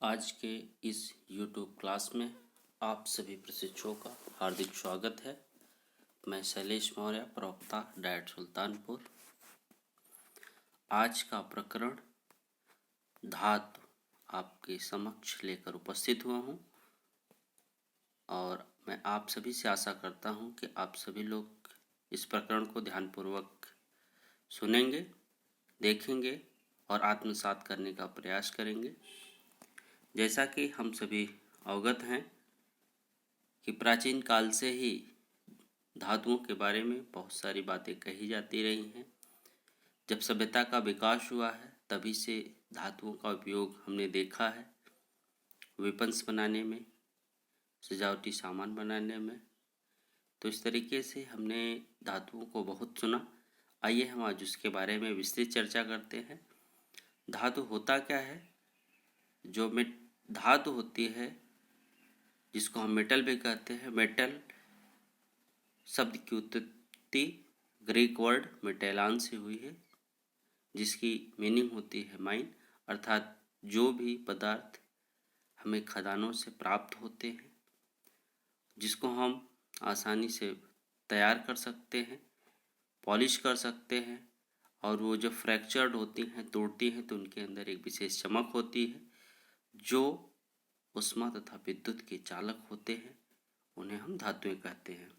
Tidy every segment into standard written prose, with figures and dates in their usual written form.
आज के इस YouTube क्लास में आप सभी प्रशिक्षुओं का हार्दिक स्वागत है। मैं शैलेश मौर्य, प्रवक्ता डाइट सुल्तानपुर। आज का प्रकरण धातु आपके समक्ष लेकर उपस्थित हुआ हूँ और मैं आप सभी से आशा करता हूँ कि आप सभी लोग इस प्रकरण को ध्यानपूर्वक सुनेंगे, देखेंगे और आत्मसात करने का प्रयास करेंगे। जैसा कि हम सभी अवगत हैं कि प्राचीन काल से ही धातुओं के बारे में बहुत सारी बातें कही जाती रही हैं। जब सभ्यता का विकास हुआ है तभी से धातुओं का उपयोग हमने देखा है, वेपन्स बनाने में, सजावटी सामान बनाने में। तो इस तरीके से हमने धातुओं को बहुत सुना। आइए हम आज उसके बारे में विस्तृत चर्चा करते हैं। धातु होता क्या है? जो धातु होती है जिसको हम मेटल भी कहते हैं। मेटल शब्द की उत्पत्ति ग्रीक वर्ड मेटेलान से हुई है, जिसकी मीनिंग होती है माइन, अर्थात जो भी पदार्थ हमें खदानों से प्राप्त होते हैं, जिसको हम आसानी से तैयार कर सकते हैं, पॉलिश कर सकते हैं, और वो जब फ्रैक्चर्ड होती हैं, तोड़ती हैं, तो उनके अंदर एक विशेष चमक होती है। जो उष्मा तथा विद्युत के चालक होते हैं उन्हें हम धातुएं कहते हैं।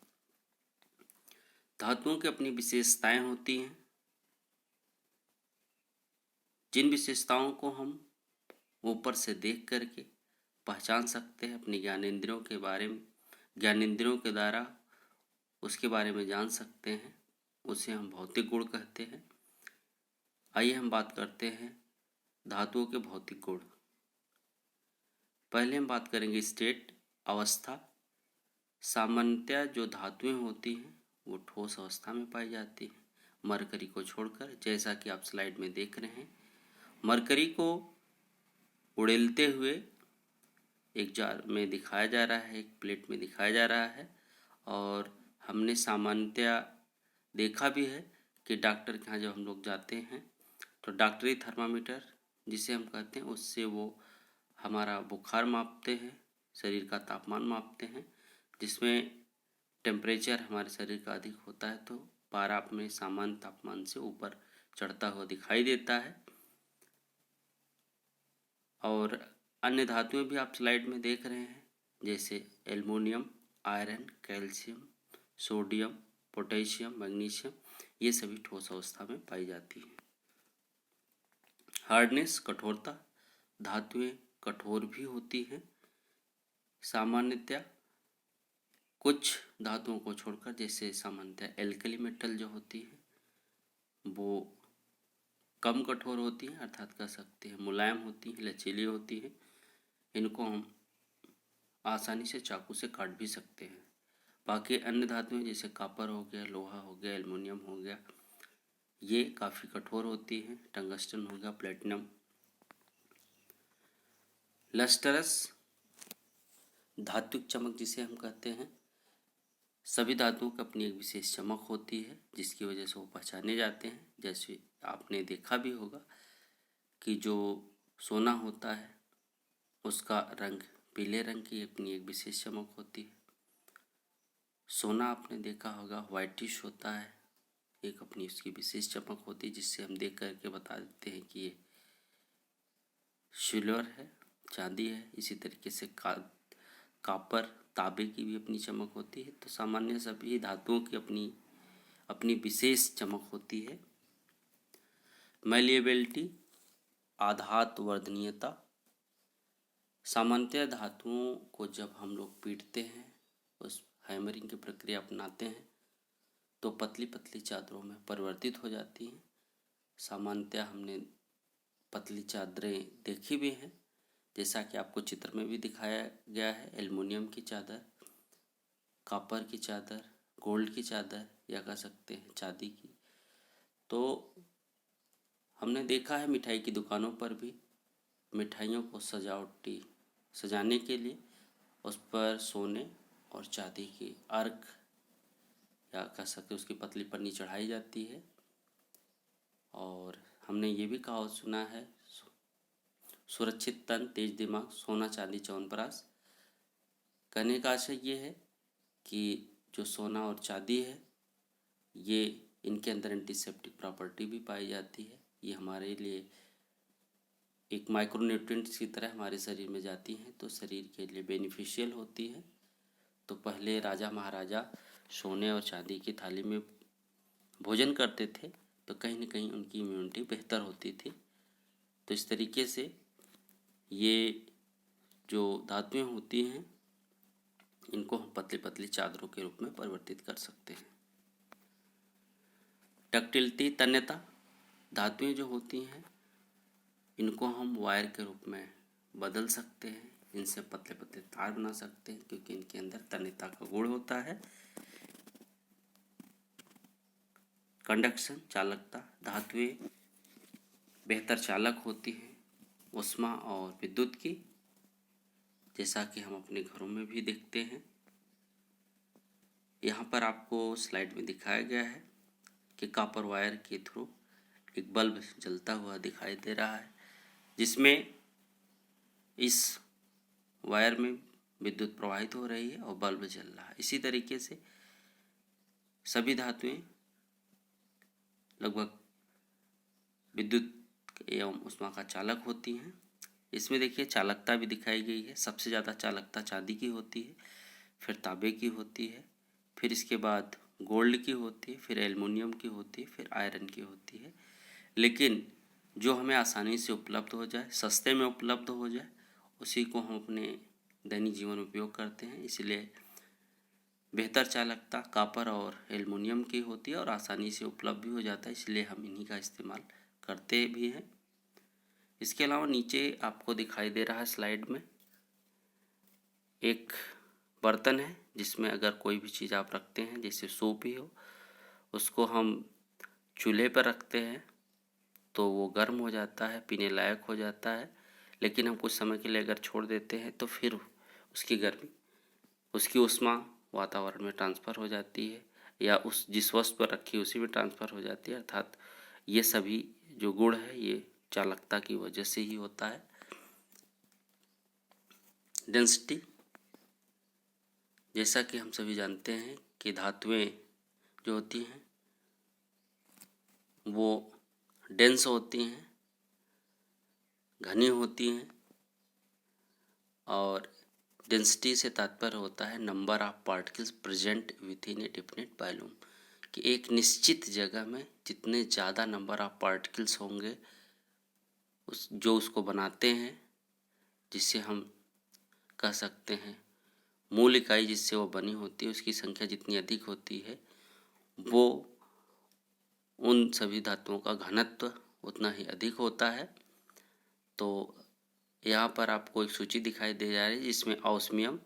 धातुओं की अपनी विशेषताएं होती हैं, जिन विशेषताओं को हम ऊपर से देख करके पहचान सकते हैं, अपनी ज्ञानेंद्रियों के द्वारा उसके बारे में जान सकते हैं, उसे हम भौतिक गुण कहते हैं। आइए हम बात करते हैं धातुओं के भौतिक गुण। पहले हम बात करेंगे स्टेट, अवस्था। सामान्यतः जो धातुएं होती हैं वो ठोस अवस्था में पाई जाती हैं, मरकरी को छोड़कर। जैसा कि आप स्लाइड में देख रहे हैं, मरकरी को उड़ेलते हुए एक जार में दिखाया जा रहा है, एक प्लेट में दिखाया जा रहा है। और हमने सामान्यतः देखा भी है कि डॉक्टर के यहाँ जब हम लोग जाते हैं तो डॉक्टरी थर्मामीटर जिसे हम कहते हैं, उससे वो हमारा बुखार मापते हैं, शरीर का तापमान मापते हैं। जिसमें टेम्परेचर हमारे शरीर का अधिक होता है तो पारा अपने सामान्य तापमान से ऊपर चढ़ता हुआ दिखाई देता है। और अन्य धातुएं भी आप स्लाइड में देख रहे हैं, जैसे aluminium, iron, calcium, sodium, potassium, magnesium, ये सभी ठोस अवस्था में पाई जाती हैं। हार्डनेस, कठोरता। धातुएं कठोर भी होती हैं सामान्यतः, कुछ धातुओं को छोड़कर। जैसे सामान्यतः एल्कली मेटल जो होती है वो कम कठोर होती हैं, अर्थात कह सकते हैं मुलायम होती हैं, लचीली होती हैं। इनको हम आसानी से चाकू से काट भी सकते हैं। बाकी अन्य धातुएं जैसे कॉपर हो गया, लोहा हो गया, एल्युमिनियम हो गया, ये काफ़ी कठोर होती हैं। टंगस्टन हो गया, प्लेटिनम। लस्टरस, धात्विक चमक जिसे हम कहते हैं। सभी धातुओं की अपनी एक विशेष चमक होती है जिसकी वजह से वो पहचाने जाते हैं। जैसे आपने देखा भी होगा कि जो सोना होता है उसका रंग पीले रंग की अपनी एक विशेष चमक होती है। सोना आपने देखा होगा वाइटिश होता है, एक अपनी उसकी विशेष चमक होती है जिससे हम देख करके बता देते हैं कि ये सिल्वर है, चांदी है। इसी तरीके से कॉपर, तांबे की भी अपनी चमक होती है। तो सामान्य सभी धातुओं की अपनी अपनी विशेष चमक होती है। मैलिएबिलिटी, आघात वर्धनीयता। सामान्यतः धातुओं को जब हम लोग पीटते हैं, उस हैमरिंग की प्रक्रिया अपनाते हैं, तो पतली पतली चादरों में परिवर्तित हो जाती हैं। सामान्यतः हमने पतली चादरें देखी भी हैं, जैसा कि आपको चित्र में भी दिखाया गया है। एल्युमिनियम की चादर, कॉपर की चादर, गोल्ड की चादर, या कह सकते हैं चांदी की। तो हमने देखा है मिठाई की दुकानों पर भी मिठाइयों को सजाने के लिए उस पर सोने और चांदी की अर्क, या कह सकते उसकी पतली पन्नी चढ़ाई जाती है। और हमने ये भी कहा सुना है, सुरक्षित तन, तेज दिमाग, सोना चांदी च्यवनप्राश। कहने का आशय ये है कि जो सोना और चांदी है ये इनके अंदर एंटीसेप्टिक प्रॉपर्टी भी पाई जाती है। ये हमारे लिए एक माइक्रोन्यूट्रिएंट्स की तरह हमारे शरीर में जाती हैं तो शरीर के लिए बेनिफिशियल होती है। तो पहले राजा महाराजा सोने और चांदी की थाली में भोजन करते थे तो कहीं न कहीं उनकी इम्यूनिटी बेहतर होती थी। तो इस तरीके से ये जो धातुएं होती हैं इनको हम पतली पतली चादरों के रूप में परिवर्तित कर सकते हैं। डक्टिलिटी, तन्यता, धातुएं जो होती हैं इनको हम वायर के रूप में बदल सकते हैं, इनसे पतले पतले तार बना सकते हैं क्योंकि इनके अंदर तन्यता का गुण होता है। कंडक्शन, चालकता, धातुएं बेहतर चालक होती हैं ऊष्मा और विद्युत की, जैसा कि हम अपने घरों में भी देखते हैं। यहाँ पर आपको स्लाइड में दिखाया गया है कि कॉपर वायर के थ्रू एक बल्ब जलता हुआ दिखाई दे रहा है जिसमें इस वायर में विद्युत प्रवाहित हो रही है और बल्ब जल रहा है। इसी तरीके से सभी धातुएं लगभग विद्युत एवं ऊष्मा का चालक होती हैं। इसमें देखिए चालकता भी दिखाई गई है। सबसे ज़्यादा चालकता चांदी की होती है, फिर तांबे की होती है, फिर इसके बाद गोल्ड की होती है, फिर एल्युमिनियम की होती है, फिर आयरन की होती है। लेकिन जो हमें आसानी से उपलब्ध हो जाए, सस्ते में उपलब्ध हो जाए, उसी को हम अपने दैनिक जीवन में उपयोग करते हैं। इसलिए बेहतर चालकता कॉपर और एल्युमिनियम की होती है और आसानी से उपलब्ध भी हो जाता है, इसलिए हम इन्हीं का इस्तेमाल करते भी हैं। इसके अलावा नीचे आपको दिखाई दे रहा है स्लाइड में एक बर्तन है जिसमें अगर कोई भी चीज़ आप रखते हैं, जैसे सूप ही हो, उसको हम चूल्हे पर रखते हैं तो वो गर्म हो जाता है, पीने लायक हो जाता है। लेकिन हम कुछ समय के लिए अगर छोड़ देते हैं तो फिर उसकी गर्मी, उसकी ऊष्मा वातावरण में ट्रांसफ़र हो जाती है या उस जिस वस्तु पर रखी उसी में ट्रांसफ़र हो जाती है। अर्थात ये सभी जो गुण है ये चालकता की वजह से ही होता है। डेंसिटी, जैसा कि हम सभी जानते हैं कि धातुएं जो होती हैं वो डेंस होती हैं, घनी होती हैं और डेंसिटी से तात्पर्य होता है number of particles present with in a definite volume, कि एक निश्चित जगह में जितने ज़्यादा नंबर ऑफ पार्टिकल्स होंगे उसको बनाते हैं, जिससे हम कह सकते हैं मूल इकाई जिससे वो बनी होती है उसकी संख्या जितनी अधिक होती है वो उन सभी धातुओं का घनत्व उतना ही अधिक होता है। तो यहाँ पर आपको एक सूची दिखाई दे जा रही है जिसमें osmium,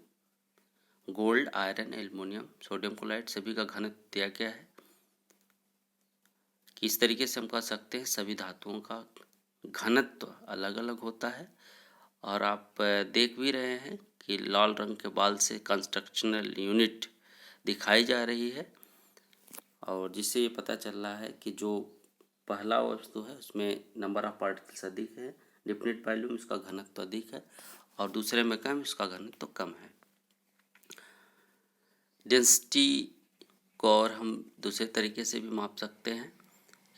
gold, iron, aluminium, sodium chloride सभी का घनत्व दिया गया है। कि इस तरीके से हम कह सकते हैं सभी धातुओं का घनत्व अलग अलग होता है। और आप देख भी रहे हैं कि लाल रंग के बाल से कंस्ट्रक्शनल यूनिट दिखाई जा रही है और जिससे ये पता चल रहा है कि जो पहला वस्तु है उसमें नंबर ऑफ पार्टिकल्स अधिक है, डेफिनेट वॉल्यूम इसका घनत्व अधिक है, और दूसरे में कम, इसका घनत्व कम है। डेंसिटी को और हम दूसरे तरीके से भी माप सकते हैं।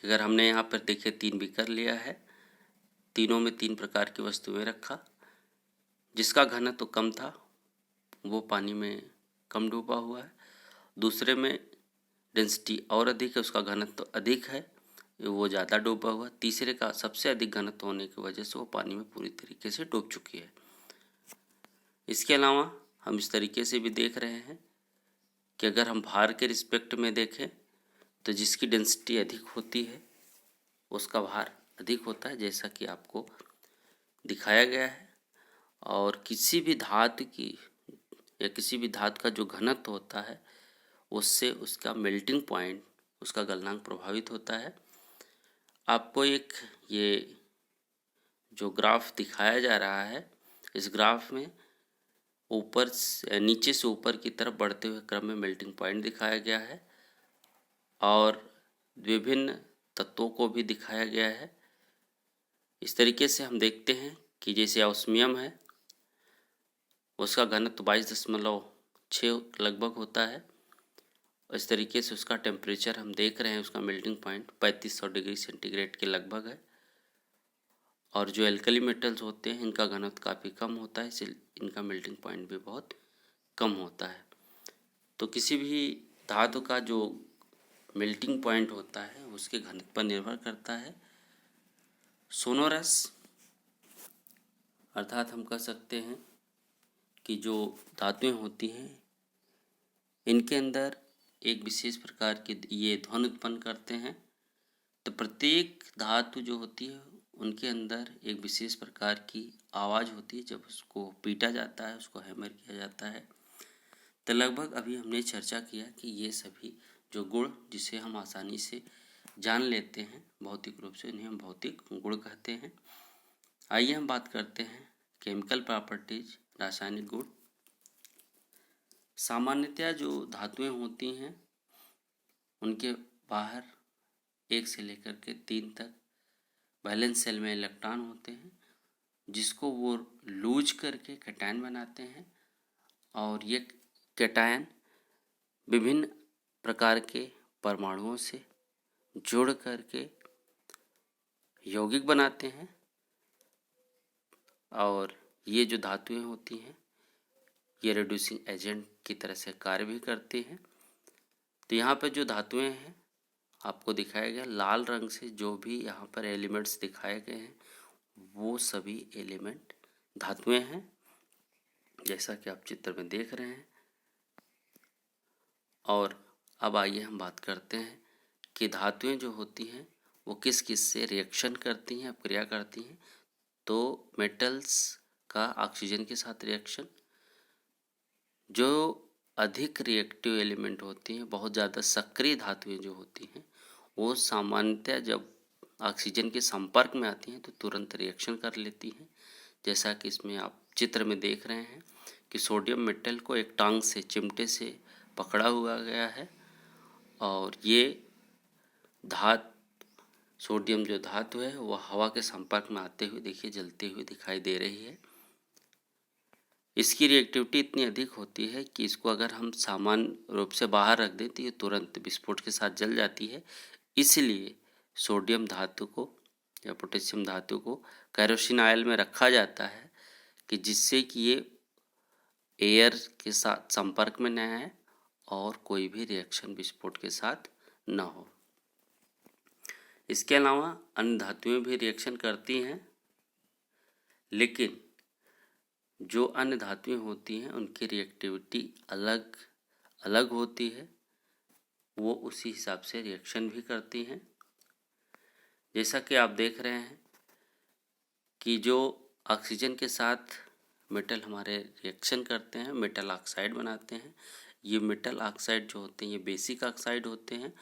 अगर हमने यहाँ पर देखिए 3 बीकर लिया है, तीनों में 3 प्रकार की वस्तुएं रखा, जिसका घनत्व कम था वो पानी में कम डूबा हुआ है, दूसरे में डेंसिटी और अधिक है उसका घनत्व अधिक है वो ज़्यादा डूबा हुआ, तीसरे का सबसे अधिक घनत्व होने की वजह से वो पानी में पूरी तरीके से डूब चुकी है। इसके अलावा हम इस तरीके से भी देख रहे हैं कि अगर हम भार के रिस्पेक्ट में देखें तो जिसकी डेंसिटी अधिक होती है उसका भार अधिक होता है, जैसा कि आपको दिखाया गया है। और किसी भी धातु की या किसी भी धातु का जो घनत्व होता है उससे उसका मेल्टिंग पॉइंट, उसका गलनांक प्रभावित होता है। आपको एक ये जो ग्राफ दिखाया जा रहा है, इस ग्राफ में ऊपर से नीचे से ऊपर की तरफ बढ़ते हुए क्रम में मेल्टिंग पॉइंट दिखाया गया है और विभिन्न तत्वों को भी दिखाया गया है। इस तरीके से हम देखते हैं कि जैसे ऑस्मियम है उसका घनत्व 22.6 लगभग होता है। इस तरीके से उसका टेम्परेचर हम देख रहे हैं, उसका मेल्टिंग पॉइंट 3500 डिग्री सेंटीग्रेड के लगभग है। और जो एल्कली मेटल्स होते हैं इनका घनत्व काफ़ी कम होता है, इसलिए इनका मेल्टिंग पॉइंट भी बहुत कम होता है। तो किसी भी धातु का जो मेल्टिंग पॉइंट होता है उसके घनत्व पर निर्भर करता है। सोनोरस अर्थात हम कह सकते हैं कि जो धातुएं होती हैं इनके अंदर एक विशेष प्रकार के ये ध्वनि उत्पन्न करते हैं। तो प्रत्येक धातु जो होती है उनके अंदर एक विशेष प्रकार की आवाज़ होती है जब उसको पीटा जाता है, उसको हैमर किया जाता है। तो लगभग अभी हमने चर्चा किया कि ये सभी जो गुण जिसे हम आसानी से जान लेते हैं भौतिक रूप से, इन्हें हम भौतिक गुण कहते हैं। आइए हम बात करते हैं केमिकल प्रॉपर्टीज, रासायनिक गुण। सामान्यतया जो धातुएं होती हैं उनके बाहर 1 से लेकर के 3 तक वैलेंस शेल में इलेक्ट्रॉन होते हैं जिसको वो लूज करके कैटायन बनाते हैं। और ये कैटायन विभिन्न प्रकार के परमाणुओं से जुड़ करके यौगिक बनाते हैं। और ये जो धातुएं होती हैं ये रिड्यूसिंग एजेंट की तरह से कार्य भी करती हैं। तो यहाँ पर जो धातुएं हैं आपको दिखाया गया लाल रंग से, जो भी यहाँ पर एलिमेंट्स दिखाए गए हैं वो सभी एलिमेंट धातुएं हैं, जैसा कि आप चित्र में देख रहे हैं। और अब आइए हम बात करते हैं कि धातुएं जो होती हैं वो किस किस से रिएक्शन करती हैं, क्रिया करती हैं। तो मेटल्स का ऑक्सीजन के साथ रिएक्शन, जो अधिक रिएक्टिव एलिमेंट होती हैं, बहुत ज़्यादा सक्रिय धातुएं जो होती हैं वो सामान्यतः जब ऑक्सीजन के संपर्क में आती हैं तो तुरंत रिएक्शन कर लेती हैं। जैसा कि इसमें आप चित्र में देख रहे हैं कि सोडियम मेटल को एक टांग से, चिमटे से पकड़ा हुआ गया है और ये सोडियम जो धातु है वह हवा के संपर्क में आते हुए देखिए जलती हुई दिखाई दे रही है। इसकी रिएक्टिविटी इतनी अधिक होती है कि इसको अगर हम सामान्य रूप से बाहर रख दें तो ये तुरंत विस्फोट के साथ जल जाती है। इसलिए सोडियम धातु को या पोटेशियम धातु को केरोसिन ऑयल में रखा जाता है कि जिससे कि ये एयर के साथ संपर्क में न आए और कोई भी रिएक्शन विस्फोट के साथ न हो। इसके अलावा अन्य धातुएं भी रिएक्शन करती हैं, लेकिन जो अन्य धातुएं होती हैं उनकी रिएक्टिविटी अलग अलग होती है, वो उसी हिसाब से रिएक्शन भी करती हैं। जैसा कि आप देख रहे हैं कि जो ऑक्सीजन के साथ मेटल हमारे रिएक्शन करते हैं, मेटल ऑक्साइड बनाते हैं। ये मेटल ऑक्साइड जो होते हैं ये बेसिक ऑक्साइड होते हैं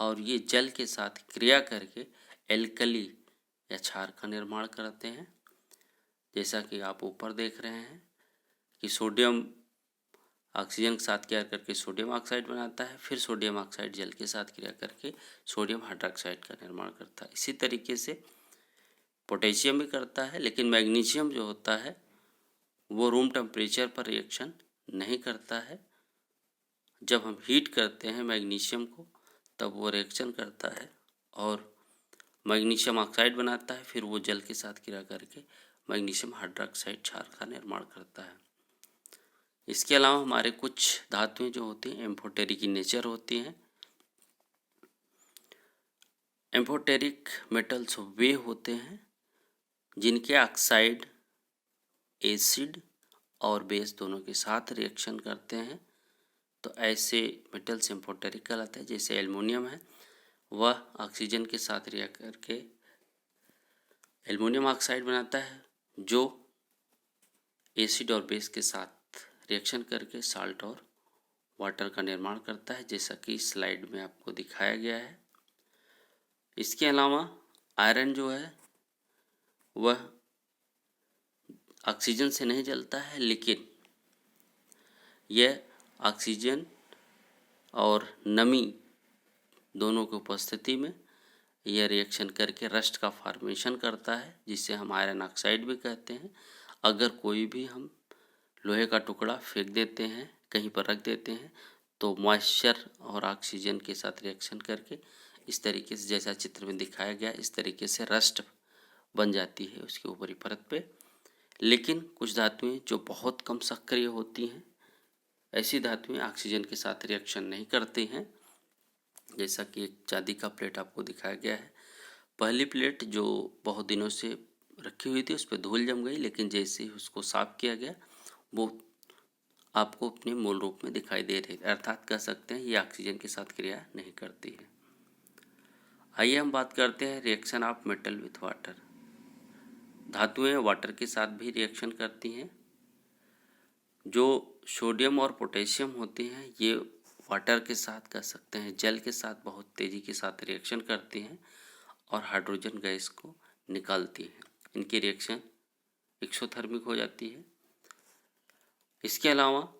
और ये जल के साथ क्रिया करके एल्कली या क्षार का निर्माण करते हैं। जैसा कि आप ऊपर देख रहे हैं कि सोडियम ऑक्सीजन के साथ क्रिया करके सोडियम ऑक्साइड बनाता है, फिर सोडियम ऑक्साइड जल के साथ क्रिया करके सोडियम हाइड्रोक्साइड का निर्माण करता है। इसी तरीके से पोटेशियम भी करता है, लेकिन मैग्नीशियम जो होता है वो रूम टेम्परेचर पर रिएक्शन नहीं करता है। जब हम हीट करते हैं मैग्नीशियम को तब वो रिएक्शन करता है और मैग्नीशियम ऑक्साइड बनाता है, फिर वो जल के साथ क्रिया करके मैग्नीशियम हाइड्रोक्साइड क्षार का निर्माण करता है। इसके अलावा हमारे कुछ धातुएं जो होती हैं एम्फोटेरिक इन नेचर होती हैं। एम्फोटेरिक मेटल्स वे होते हैं जिनके ऑक्साइड एसिड और बेस दोनों के साथ रिएक्शन करते हैं। तो ऐसे मेटल्स एम्फोटेरिक कहलाते हैं। जैसे एल्युमिनियम है, वह ऑक्सीजन के साथ रिएक्ट करके एल्युमिनियम ऑक्साइड बनाता है, जो एसिड और बेस के साथ रिएक्शन करके साल्ट और वाटर का निर्माण करता है, जैसा कि स्लाइड में आपको दिखाया गया है। इसके अलावा आयरन जो है वह ऑक्सीजन से नहीं जलता है, लेकिन यह ऑक्सीजन और नमी दोनों की उपस्थिति में यह रिएक्शन करके रस्ट का फॉर्मेशन करता है, जिसे हम आयरन ऑक्साइड भी कहते हैं। अगर कोई भी हम लोहे का टुकड़ा फेंक देते हैं, कहीं पर रख देते हैं, तो मॉइस्चर और ऑक्सीजन के साथ रिएक्शन करके इस तरीके से, जैसा चित्र में दिखाया गया, इस तरीके से रस्ट बन जाती है उसके ऊपरी परत पे। लेकिन कुछ धातुएं जो बहुत कम सक्रिय होती हैं, ऐसी धातुएं ऑक्सीजन के साथ रिएक्शन नहीं करती हैं। जैसा कि एक चांदी का प्लेट आपको दिखाया गया है। पहली प्लेट जो बहुत दिनों से रखी हुई थी, उस पर धूल जम गई, लेकिन जैसे ही उसको साफ किया गया, वो आपको अपने मूल रूप में दिखाई दे रही है। अर्थात कह सकते हैं ये ऑक्सीजन के साथ क्रिया नहीं करती है। आइए हम बात करते हैं reaction of metal with water. धातुएं वाटर के साथ भी रिएक्शन करती हैं। जो सोडियम और पोटेशियम होती हैं, ये वाटर के साथ कह सकते हैं जल के साथ बहुत तेज़ी के साथ रिएक्शन करती हैं और हाइड्रोजन गैस को निकालती हैं। इनकी रिएक्शन एक्सोथर्मिक हो जाती है। इसके अलावा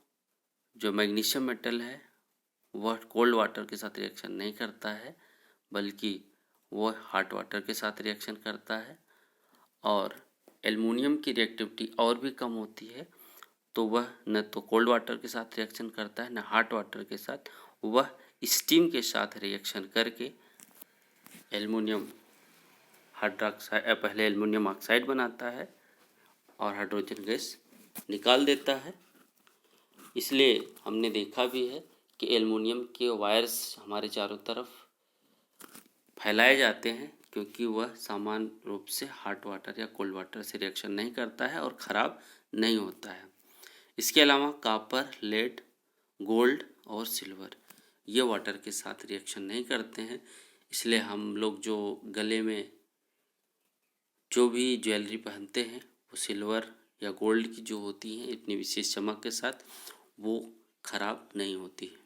जो मैग्नीशियम मेटल है, वह कोल्ड वाटर के साथ रिएक्शन नहीं करता है, बल्कि वह हॉट वाटर के साथ रिएक्शन करता है। और एल्युमिनियम की रिएक्टिविटी और भी कम होती है, तो वह न तो कोल्ड वाटर के साथ रिएक्शन करता है, न हॉट वाटर के साथ। वह स्टीम के साथ रिएक्शन करके एल्युमिनियम हाइड्रोक्साइड, पहले एल्युमिनियम ऑक्साइड बनाता है और हाइड्रोजन गैस निकाल देता है। इसलिए हमने देखा भी है कि एल्युमिनियम के वायर्स हमारे चारों तरफ फैलाए जाते हैं, क्योंकि वह सामान्य रूप से हॉट वाटर या कोल्ड वाटर से रिएक्शन नहीं करता है और ख़राब नहीं होता है। इसके अलावा कॉपर, लेड, गोल्ड और सिल्वर ये वाटर के साथ रिएक्शन नहीं करते हैं। इसलिए हम लोग जो गले में जो भी ज्वेलरी पहनते हैं, वो सिल्वर या गोल्ड की जो होती हैं, इतनी विशेष चमक के साथ, वो खराब नहीं होती है।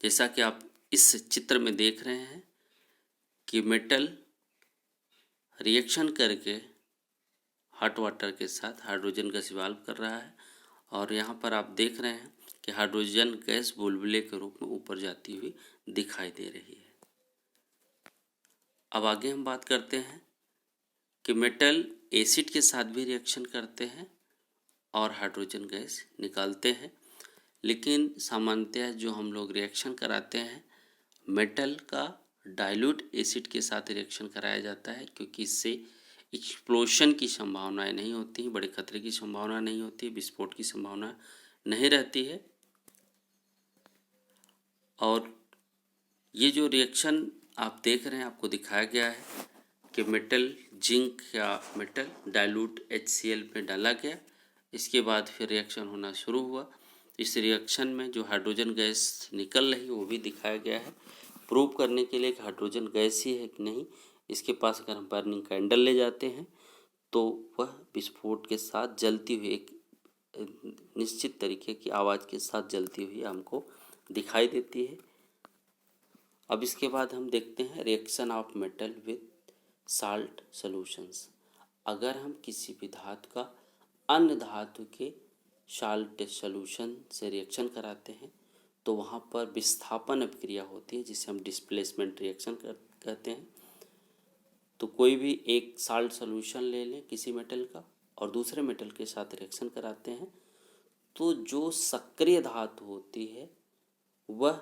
जैसा कि आप इस चित्र में देख रहे हैं कि मेटल रिएक्शन करके हॉट वाटर के साथ हाइड्रोजन गैस इवाल्व कर रहा है, और यहाँ पर आप देख रहे हैं कि हाइड्रोजन गैस बुलबुले के रूप में ऊपर जाती हुई दिखाई दे रही है। अब आगे हम बात करते हैं कि मेटल एसिड के साथ भी रिएक्शन करते हैं और हाइड्रोजन गैस निकालते हैं। लेकिन सामान्यतः जो हम लोग रिएक्शन कराते हैं, मेटल का डाइल्यूट एसिड के साथ रिएक्शन कराया जाता है, क्योंकि इससे एक्सप्लोशन की संभावनाएं नहीं होती, बड़े खतरे की संभावना नहीं होती, विस्फोट की संभावना नहीं रहती है। और ये जो रिएक्शन आप देख रहे हैं, आपको दिखाया गया है कि मेटल जिंक या मेटल डाइल्यूट HCl पे डाला गया, इसके बाद फिर रिएक्शन होना शुरू हुआ। इस रिएक्शन में जो हाइड्रोजन गैस निकल रही है वो भी दिखाया गया है, प्रूव करने के लिए कि हाइड्रोजन गैस ही है कि नहीं। इसके पास अगर हम बर्निंग कैंडल ले जाते हैं, तो वह विस्फोट के साथ जलती हुई एक निश्चित तरीके की आवाज़ के साथ जलती हुई हमको दिखाई देती है। अब इसके बाद हम देखते हैं reaction of metal with salt solutions. अगर हम किसी भी धातु का अन्य धातु के साल्ट सॉल्यूशन से रिएक्शन कराते हैं, तो वहाँ पर विस्थापन अभिक्रिया होती है, जिसे हम डिस्प्लेसमेंट रिएक्शन कहते हैं। तो कोई भी एक साल्ट सॉल्यूशन ले लें किसी मेटल का और दूसरे मेटल के साथ रिएक्शन कराते हैं, तो जो सक्रिय धातु होती है वह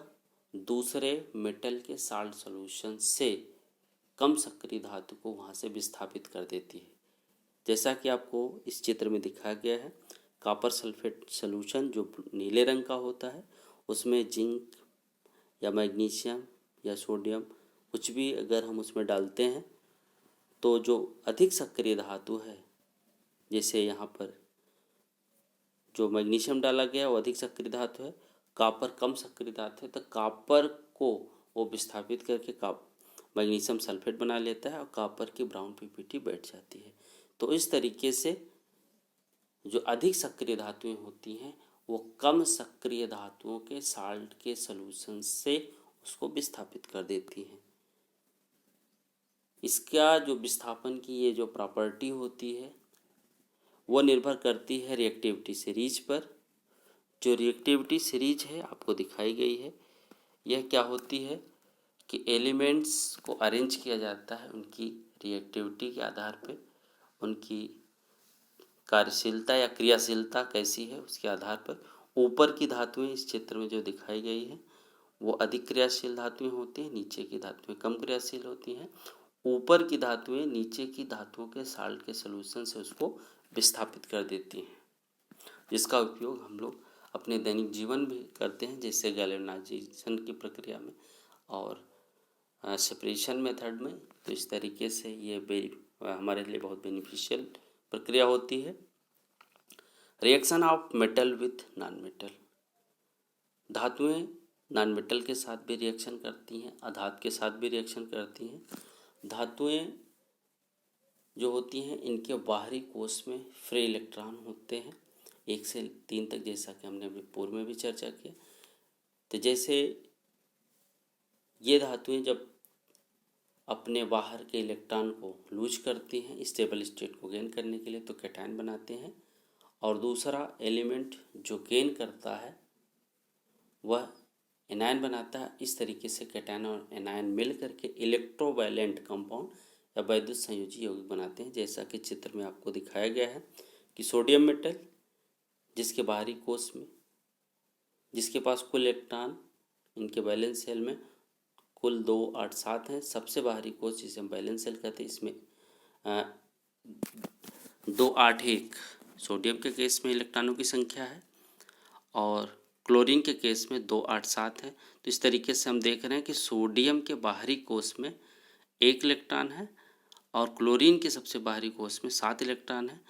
दूसरे मेटल के साल्ट सॉल्यूशन से कम सक्रिय धातु को वहाँ से विस्थापित कर देती है। जैसा कि आपको इस चित्र में दिखाया गया है, कॉपर सल्फेट सॉल्यूशन जो नीले रंग का होता है, उसमें जिंक या मैग्नीशियम या सोडियम कुछ भी अगर हम उसमें डालते हैं, तो जो अधिक सक्रिय धातु है, जैसे यहाँ पर जो मैग्नीशियम डाला गया वो अधिक सक्रिय धातु है, कॉपर कम सक्रिय धातु है, तो कॉपर को वो विस्थापित करके मैग्नीशियम सल्फेट बना लेता है और कॉपर की ब्राउन पीपीटी बैठ जाती है। तो इस तरीके से जो अधिक सक्रिय धातुएं होती हैं, वो कम सक्रिय धातुओं के साल्ट के सॉल्यूशन से उसको विस्थापित कर देती हैं। इसका जो विस्थापन की ये जो प्रॉपर्टी होती है, वो निर्भर करती है रिएक्टिविटी सीरीज पर। जो रिएक्टिविटी सीरीज है आपको दिखाई गई है, यह क्या होती है कि एलिमेंट्स को अरेंज किया जाता है उनकी रिएक्टिविटी के आधार पे, उनकी कार्यशीलता या क्रियाशीलता कैसी है उसके आधार पर। ऊपर की धातुएं इस चित्र में जो दिखाई गई है वो अधिक क्रियाशील धातुएं होती हैं, नीचे की धातुएं कम क्रियाशील होती हैं। ऊपर की धातुएं नीचे की धातुओं के साल्ट के सॉल्यूशन से उसको विस्थापित कर देती हैं, जिसका उपयोग हम लोग अपने दैनिक जीवन भी करते हैं, जैसे गैल्वेनाइजेशन की प्रक्रिया में और सेपरेशन मेथड में। तो इस तरीके से ये हमारे लिए बहुत बेनिफिशियल प्रक्रिया होती है। Reaction of metal with non metal, धातुएं नॉन मेटल के साथ भी रिएक्शन करती हैं, अधातु के साथ भी रिएक्शन करती हैं। धातुएं जो होती हैं इनके बाहरी कोश में फ्री इलेक्ट्रॉन होते हैं 1 से 3 तक, जैसा कि हमने अभी पूर्व में भी चर्चा किया। तो जैसे ये धातुएं जब अपने बाहर के इलेक्ट्रॉन को लूज करती हैं स्टेबल स्टेट को गेन करने के लिए तो कैटायन बनाते हैं, और दूसरा एलिमेंट जो गेन करता है वह एनायन बनाता है। इस तरीके से कैटायन और एनायन मिल करके इलेक्ट्रोवैलेंट कंपाउंड या वैद्युत संयोजी यौगिक बनाते हैं, जैसा कि चित्र में आपको दिखाया गया है कि सोडियम मेटल जिसके बाहरी कोश में, जिसके पास कुल इलेक्ट्रॉन इनके वैलेंस शेल में कुल 2, 8, 7 हैं। सबसे बाहरी कोश जिसे हम वैलेंस शेल कहते हैं, इसमें 2, 8, 1 सोडियम के केस में इलेक्ट्रॉनों की संख्या है और क्लोरीन के केस में 2, 8, 7 है। तो इस तरीके से हम देख रहे हैं कि सोडियम के बाहरी कोश में 1 इलेक्ट्रॉन है और क्लोरीन के सबसे बाहरी कोश में 7 इलेक्ट्रॉन है।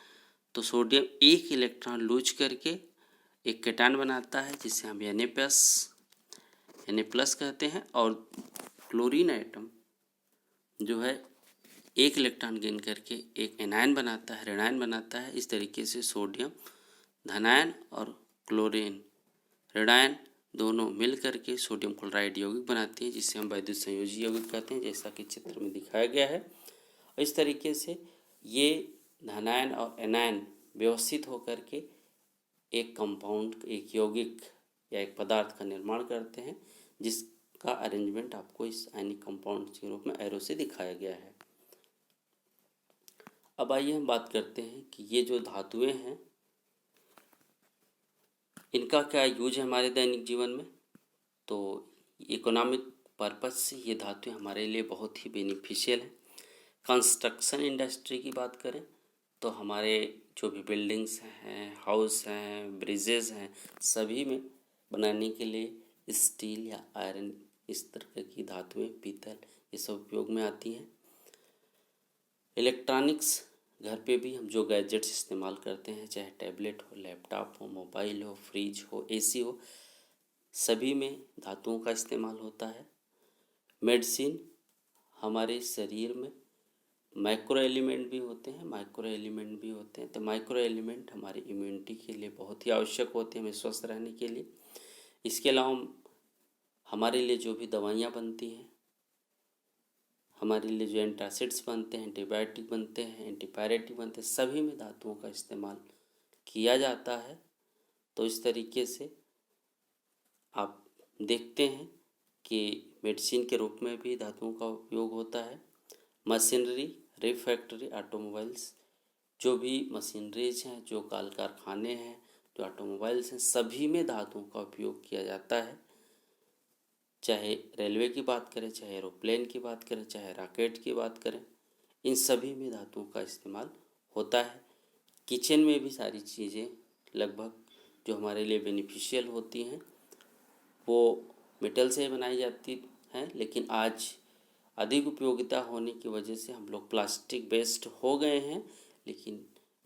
तो सोडियम 1 इलेक्ट्रॉन लूज करके एक कैटायन बनाता है जिसे हम Na+ कहते हैं, और क्लोरीन आइटम जो है 1 इलेक्ट्रॉन गेन करके एक एनायन बनाता है, ऋणायन बनाता है। इस तरीके से सोडियम धनायन और क्लोरीन ऋणायन दोनों मिल करके सोडियम क्लोराइड यौगिक बनाती हैं, जिसे हम वैद्युत संयोजी यौगिक कहते हैं, जैसा कि चित्र में दिखाया गया है। इस तरीके से ये धनायन और एनायन व्यवस्थित होकर के एक कंपाउंड, एक यौगिक या एक पदार्थ का निर्माण करते हैं, जिसका अरेंजमेंट आपको इस आयनिक कंपाउंड के रूप में एरो से दिखाया गया है। अब आइए हम बात करते हैं कि ये जो धातुएं हैं इनका क्या यूज है हमारे दैनिक जीवन में। तो इकोनॉमिक पर्पस से ये धातुएं हमारे लिए बहुत ही बेनिफिशियल हैं। कंस्ट्रक्शन इंडस्ट्री की बात करें तो हमारे जो भी बिल्डिंग्स हैं, हाउस हैं, ब्रिजेस हैं, सभी में बनाने के लिए स्टील या आयरन इस तरह की धातुएं, पीतल, ये सब उपयोग में आती हैं। इलेक्ट्रॉनिक्स, घर पे भी हम जो गैजेट्स इस्तेमाल करते हैं, चाहे टैबलेट हो, लैपटॉप हो, मोबाइल हो, फ्रिज हो, एसी हो, सभी में धातुओं का इस्तेमाल होता है। मेडिसिन, हमारे शरीर में माइक्रो एलिमेंट भी होते हैं, माइक्रो एलिमेंट भी होते हैं। तो माइक्रो एलिमेंट हमारी इम्यूनिटी के लिए बहुत ही आवश्यक होते हैं, हमें स्वस्थ रहने के लिए। इसके अलावा हमारे लिए जो भी दवाइयाँ बनती हैं, हमारे लिए जो एंटासिड्स बनते हैं, एंटीबायोटिक बनते हैं, एंटीपायरेटिक बनते हैं, सभी में धातुओं का इस्तेमाल किया जाता है। तो इस तरीके से आप देखते हैं कि मेडिसिन के रूप में भी धातुओं का उपयोग होता है। मशीनरी, रिफैक्ट्री, ऑटोमोबाइल्स, जो भी मशीनरीज हैं, जो कल कारखाने हैं, जो ऑटोमोबाइल्स हैं, सभी में धातुओं का उपयोग किया जाता है। चाहे रेलवे की बात करें, चाहे एरोप्लेन की बात करें, चाहे रॉकेट की बात करें, इन सभी में धातुओं का इस्तेमाल होता है। किचन में भी सारी चीज़ें लगभग जो हमारे लिए बेनिफिशियल होती हैं वो मेटल से बनाई जाती हैं, लेकिन आज अधिक उपयोगिता होने की वजह से हम लोग प्लास्टिक बेस्ड हो गए हैं। लेकिन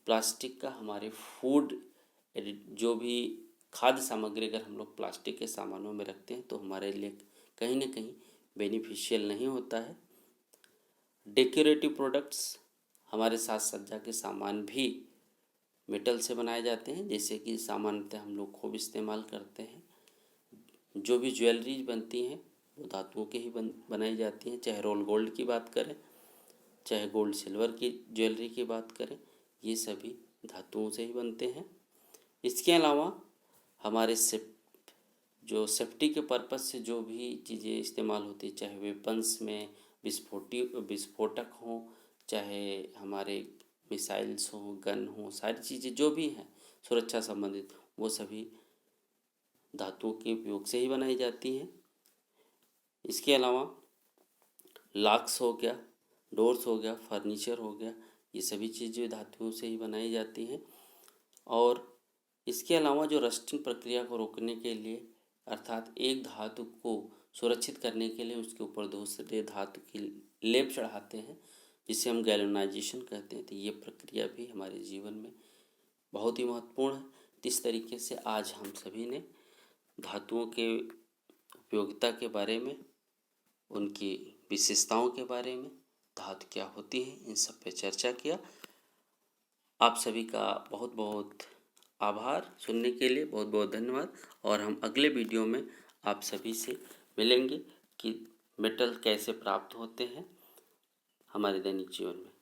प्लास्टिक का हमारे फूड, जो भी खाद्य सामग्री अगर हम लोग प्लास्टिक के सामानों में रखते हैं तो हमारे लिए कहीं ना कहीं बेनिफिशियल नहीं होता है। डेकोरेटिव प्रोडक्ट्स, हमारे साज सज्जा के सामान भी मेटल से बनाए जाते हैं, जैसे कि सामान्यतः हम लोग खूब इस्तेमाल करते हैं। जो भी ज्वेलरीज बनती हैं वो धातुओं के ही बनाई जाती हैं, चाहे रोल गोल्ड की बात करें, चाहे गोल्ड सिल्वर की ज्वेलरी की बात करें, ये सभी धातुओं से ही बनते हैं। इसके अलावा हमारे से जो सेफ्टी के पर्पज़ से जो भी चीज़ें इस्तेमाल होती, चाहे वेपन्स में विस्फोटक हों, चाहे हमारे मिसाइल्स हों, गन हों, सारी चीज़ें जो भी हैं सुरक्षा संबंधित, वो सभी धातुओं के उपयोग से ही बनाई जाती हैं। इसके अलावा लॉक्स हो गया, डोर्स हो गया, फर्नीचर हो गया, ये सभी चीज़ें धातुओं से ही बनाई जाती हैं। और इसके अलावा जो रस्टिंग प्रक्रिया को रोकने के लिए, अर्थात एक धातु को सुरक्षित करने के लिए उसके ऊपर दूसरे धातु की लेप चढ़ाते हैं, जिसे हम गैल्वेनाइजेशन कहते हैं। तो ये प्रक्रिया भी हमारे जीवन में बहुत ही महत्वपूर्ण है। इस तरीके से आज हम सभी ने धातुओं के उपयोगिता के बारे में, उनकी विशेषताओं के बारे में, धातु क्या होती है, इन सब पे चर्चा किया। आप सभी का बहुत बहुत आभार, सुनने के लिए बहुत बहुत धन्यवाद। और हम अगले वीडियो में आप सभी से मिलेंगे कि मेटल कैसे प्राप्त होते हैं हमारे दैनिक जीवन में।